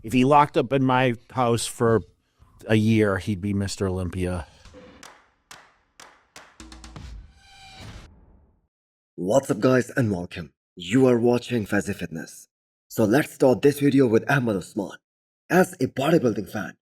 If he locked up in my house for a year, he'd be Mr. Olympia. What's up guys and welcome. You are watching Fazi Fitness. So let's start this video with Ahmed Usman. As a bodybuilding fan,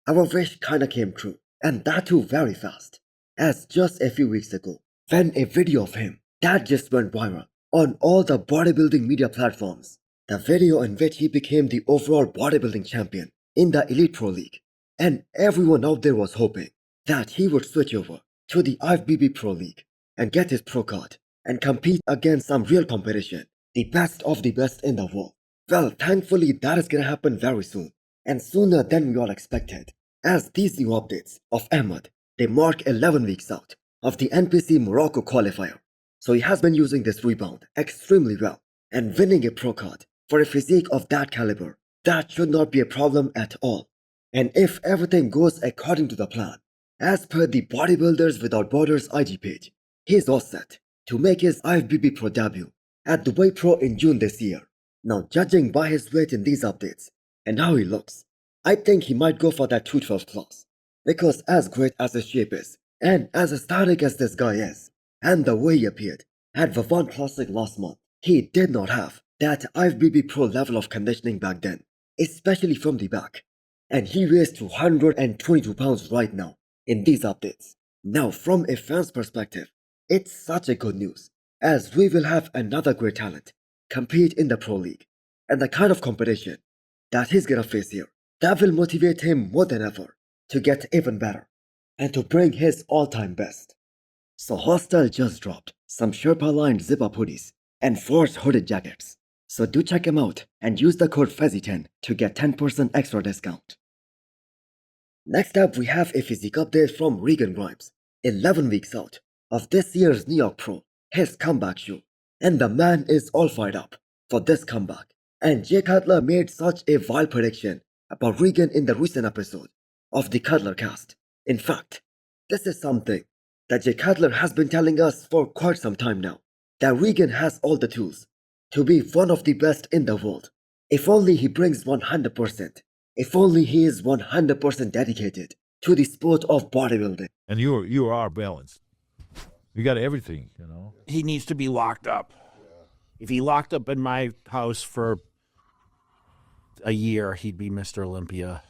our wish kinda came true, and that too very fast. As just a few weeks ago, when a video of him that just went viral on all the bodybuilding media platforms. The video in which he became the overall bodybuilding champion in the Elite Pro League. And everyone out there was hoping that he would switch over to the IFBB Pro League and get his pro card and compete against some real competition, the best of the best in the world. Well, thankfully that is gonna happen very soon, and sooner than we all expected, as these new updates of Ahmed, they mark 11 weeks out of the NPC Morocco qualifier. So he has been using this rebound extremely well and winning a pro card for a physique of that caliber. That should not be a problem at all. And if everything goes according to the plan, as per the Bodybuilders Without Borders IG page, he is all set to make his IFBB Pro debut at Dubai Pro in June this year. Now, judging by his weight in these updates and how he looks, I think he might go for that 212 plus. Because as great as his shape is, and as aesthetic as this guy is, and the way he appeared at the One Classic last month, he did not have that IFBB Pro level of conditioning back then, especially from the back. And he weighs 222 pounds right now in these updates. Now, from a fan's perspective, it's such a good news, as we will have another great talent compete in the Pro League, and the kind of competition that he's gonna face here, that will motivate him more than ever to get even better and to bring his all-time best. So Hostile just dropped some Sherpa-lined zip-up hoodies and forced hooded jackets. So do check him out and use the code FAZI10 to get 10% extra discount. Next up, we have a physique update from Regan Grimes, 11 weeks out of this year's New York Pro, his comeback show. And the man is all fired up for this comeback. And Jay Cutler made such a wild prediction about Regan in the recent episode of the Cutler cast. In fact, this is something that Jay Cutler has been telling us for quite some time now, that Regan has all the tools to be one of the best in the world. If only he brings 100%. If only he is 100% dedicated to the sport of bodybuilding. And you are balanced. You got everything, you know. He needs to be locked up. If he locked up in my house for a year, he'd be Mr. Olympia.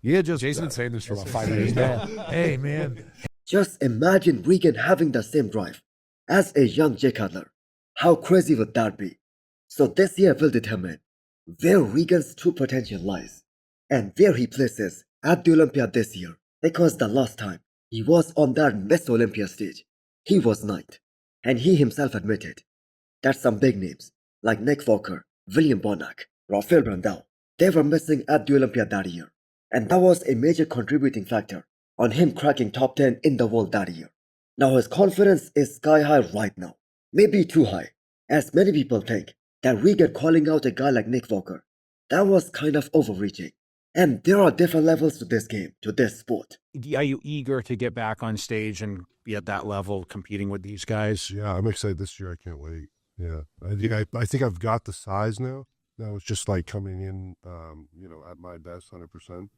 Yeah, just Jason's been saying this for about 5 years now. Hey, man. Just imagine Regan having the same drive as a young Jay Cutler. How crazy would that be? So this year will determine where Regan's true potential lies and where he places at the Olympia this year, because the last time he was on that Mr Olympia stage, he was ninth, and he himself admitted that some big names like Nick Walker, William Bonac, Rafael Brandao, they were missing at the Olympia that year, and that was a major contributing factor on him cracking top 10 in the world that year. Now his confidence is sky high right now, maybe too high, as many people think that Regan calling out a guy like Nick Walker, that was kind of overreaching. And there are different levels to this game, to this sport. Are you eager to get back on stage and be at that level competing with these guys? Yeah, I'm excited this year. I can't wait. Yeah, I think I've got the size now. Now it's just like coming in, at my best, 100%.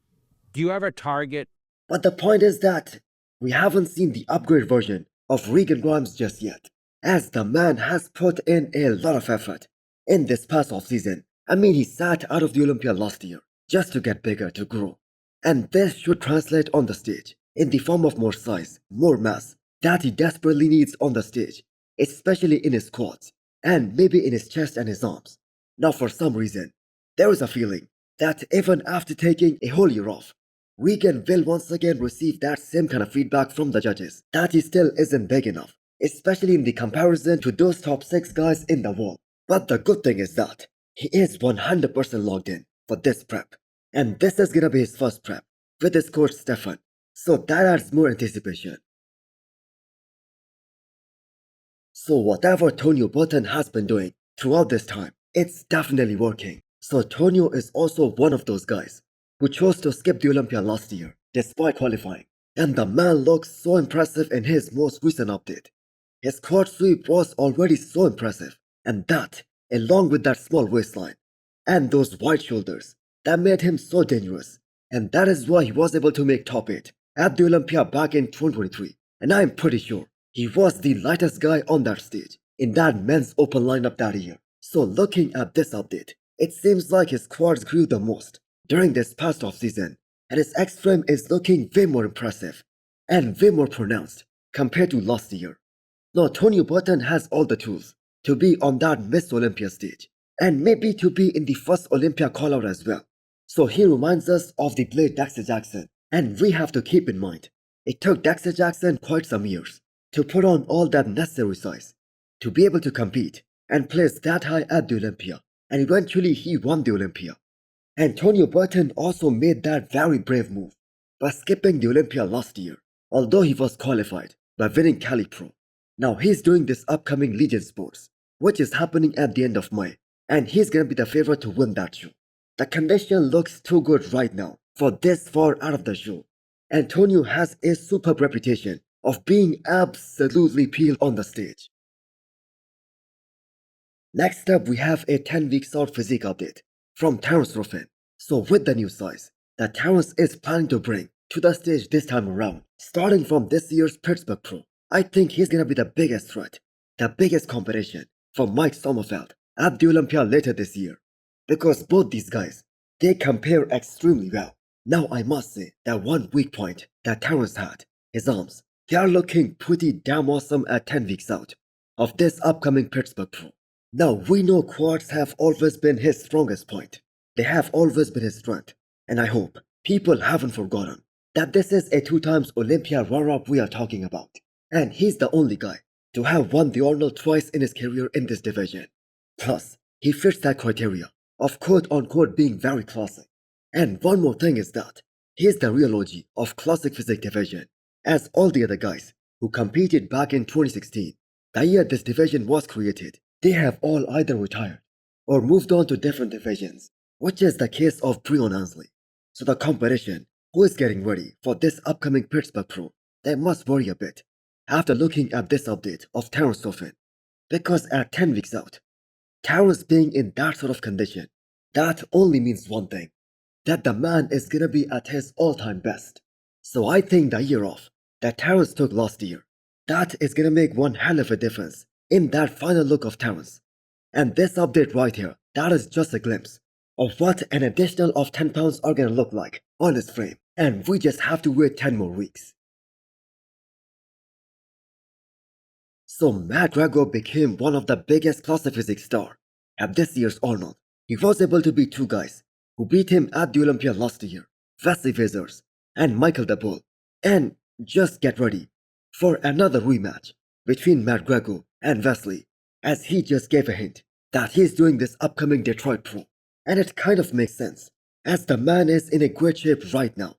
Do you ever target? But the point is that we haven't seen the upgrade version of Regan Grimes just yet, as the man has put in a lot of effort in this past offseason. I mean, he sat out of the Olympia last year just to get bigger, to grow. And this should translate on the stage in the form of more size, more mass that he desperately needs on the stage, especially in his quads and maybe in his chest and his arms. Now, for some reason, there is a feeling that even after taking a whole year off, Regan will once again receive that same kind of feedback from the judges that he still isn't big enough, especially in the comparison to those top 6 guys in the world. But the good thing is that he is 100% logged in for this prep, and this is gonna be his first prep with his coach Stefan, so that adds more anticipation. So whatever Tonio Burton has been doing throughout this time, it's definitely working. So Tonio is also one of those guys who chose to skip the Olympia last year despite qualifying, and the man looks so impressive in his most recent update. His quad sweep was already so impressive, and that, along with that small waistline and those wide shoulders, that made him so dangerous, and that is why he was able to make top 8 at the Olympia back in 2023. And I am pretty sure he was the lightest guy on that stage in that men's open lineup that year. So looking at this update, it seems like his quads grew the most during this past off-season, and his X-frame is looking way more impressive and way more pronounced compared to last year. Now Tonio Burton has all the tools to be on that Mr Olympia stage, and maybe to be in the first Olympia call-out as well. So he reminds us of the Blade Dexter Jackson, and we have to keep in mind, it took Dexter Jackson quite some years to put on all that necessary size to be able to compete and place that high at the Olympia, and eventually he won the Olympia. And Tonio Burton also made that very brave move by skipping the Olympia last year, although he was qualified by winning Cali Pro. Now he's doing this upcoming Legion Sports, which is happening at the end of May, and he's gonna be the favorite to win that show. The condition looks too good right now for this far out of the show, and Tonio has a superb reputation of being absolutely peeled on the stage. Next up, we have a 10 weeks out physique update from Terence Ruffin. So with the new size that Terence is planning to bring to the stage this time around, starting from this year's Pittsburgh Pro, I think he's gonna be the biggest threat, the biggest competition for Mike Sommerfeld at the Olympia later this year. Because both these guys, they compare extremely well. Now I must say that one weak point that Terence had, his arms, they are looking pretty damn awesome at 10 weeks out of this upcoming Pittsburgh Pro. Now we know quads have always been his strongest point. They have always been his strength, and I hope people haven't forgotten that this is a 2 times Olympia runner-up we are talking about. And he's the only guy to have won the Arnold twice in his career in this division. Plus, he fits that criteria of quote-unquote being very classic. And one more thing is that he's the real OG of classic physique division, as all the other guys who competed back in 2016, the year this division was created, they have all either retired or moved on to different divisions, which is the case of Breon Ansley. So the competition who is getting ready for this upcoming Pittsburgh Pro, they must worry a bit after looking at this update of Terence Ruffin, because at 10 weeks out, Terence being in that sort of condition, that only means one thing, that the man is gonna be at his all-time best. So I think the year off that Terence took last year, that is gonna make one hell of a difference in that final look of Terence. And this update right here, that is just a glimpse of what an additional of 10 pounds are gonna look like on his frame, and we just have to wait 10 more weeks. So McGregor became one of the biggest classic physique star at this year's Arnold. He was able to beat 2 guys who beat him at the Olympia last year, Vissers and Michael the Bull. And just get ready for another rematch between McGregor and Wesley, as he just gave a hint that he's doing this upcoming Detroit Pro. And it kind of makes sense, as the man is in a great shape right now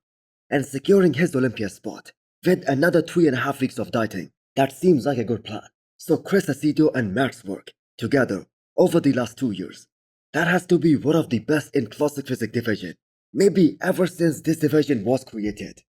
and securing his Olympia spot with another 3.5 weeks of dieting. That seems like a good plan. So Chris Aceto and Matt's work together over the last 2 years, that has to be one of the best in classic physique division, maybe ever since this division was created.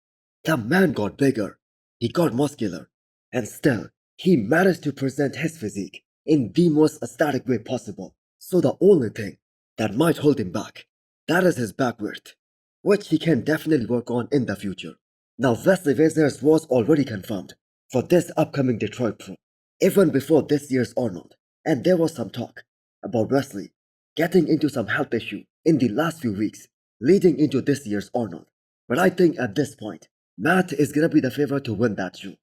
The man got bigger, he got muscular, and still he managed to present his physique in the most aesthetic way possible. So the only thing that might hold him back, that is his back width, which he can definitely work on in the future. Now Wesley Vissers was already confirmed for this upcoming Detroit Pro, even before this year's Arnold, and there was some talk about Wesley getting into some health issue in the last few weeks leading into this year's Arnold. But I think at this point, Matt is gonna be the favorite to win that show.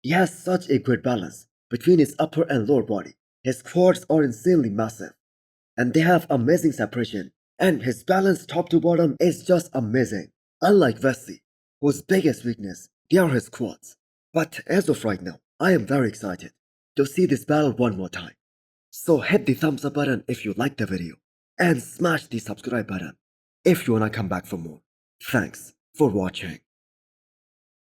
He has such a great balance between his upper and lower body. His quads are insanely massive, and they have amazing separation, and his balance top to bottom is just amazing. Unlike Wesley, whose biggest weakness, they are his quads. But as of right now, I am very excited to see this battle one more time. So hit the thumbs up button if you liked the video, and smash the subscribe button if you wanna come back for more. Thanks for watching.